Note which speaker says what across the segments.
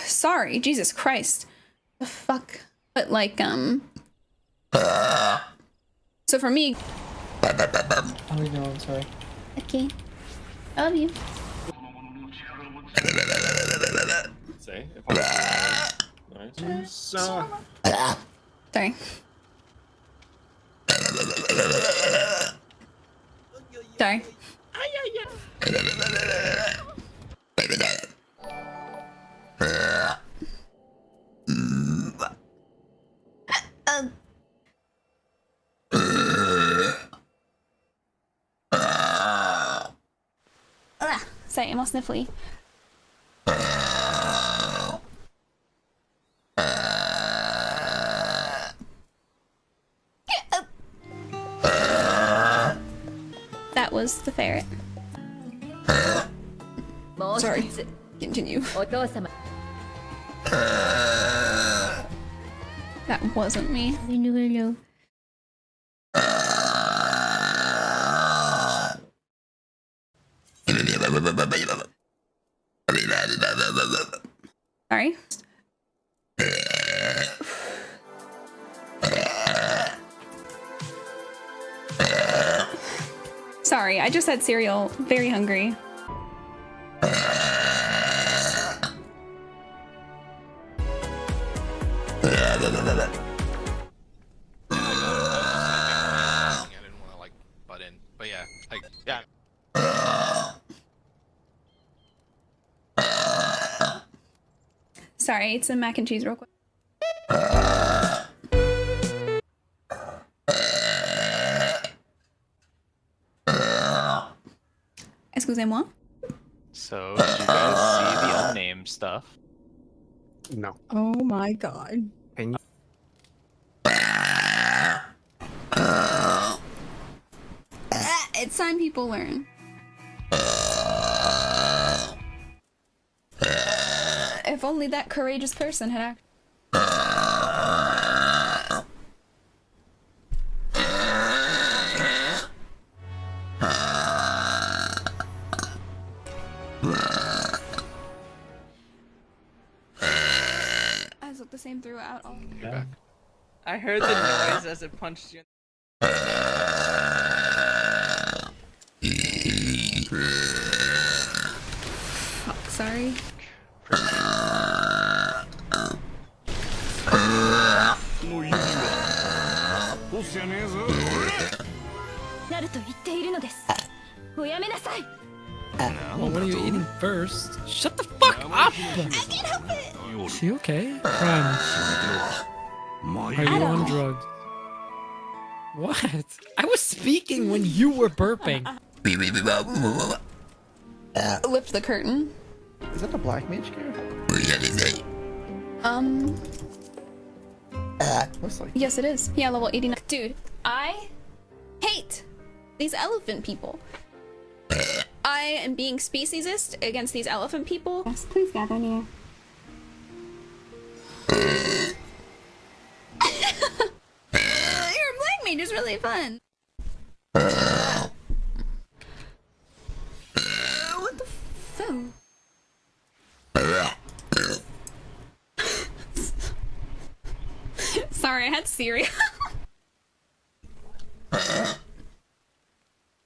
Speaker 1: Sorry, Jesus Christ. The fuck? But like, so for me.
Speaker 2: Oh no, I'm sorry.
Speaker 1: Okay. I love you.
Speaker 3: Say, apologize. Sorry.
Speaker 1: Sorry. Sorry, I'm all sniffly. That was the ferret. Sorry. Continue. That wasn't me. Sorry. Sorry, I just had cereal. Very hungry.
Speaker 4: I didn't want to like butt in, but yeah, like yeah.
Speaker 1: Sorry, I ate some mac and cheese real quick. Excusez-moi.
Speaker 5: So, did you guys see the unnamed stuff?
Speaker 2: No.
Speaker 6: Oh my god.
Speaker 2: Can you?
Speaker 1: It's time people learn. If only that courageous person had acted. Eyes look the same throughout all.
Speaker 4: Back.
Speaker 7: I heard the noise as it punched you.
Speaker 1: Fuck, sorry.
Speaker 8: Well, what are you eating first? Shut the fuck up! I
Speaker 1: can't help it!
Speaker 8: Is she okay? Friend. Are you on drugs? What? I was speaking when you were burping.
Speaker 1: Lift the curtain.
Speaker 2: Is that the black mage character? Looks like.
Speaker 1: Yes, it is. Yeah, level 89. Dude, I hate these elephant people. I am being speciesist against these elephant people. Yes, please gather near. Your black mage is really fun. What the fuck? Sorry, I had cereal.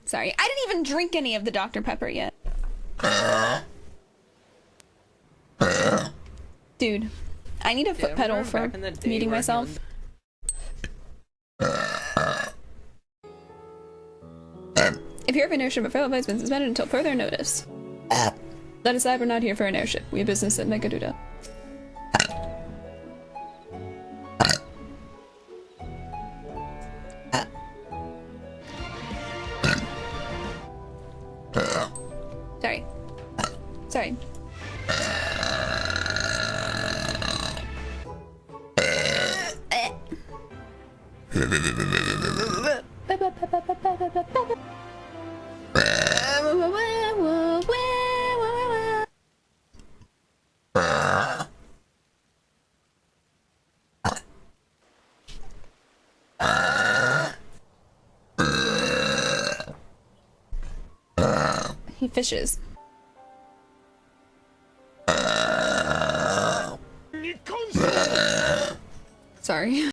Speaker 1: Sorry, I didn't even drink any of the Dr. Pepper yet. Dude, I need a foot pedal for muting myself. If you're of an airship, but fellow has been suspended until further notice. Let us know we're not here for an airship. We have business at Megaduda. Sorry. Sorry. He fishes. Sorry.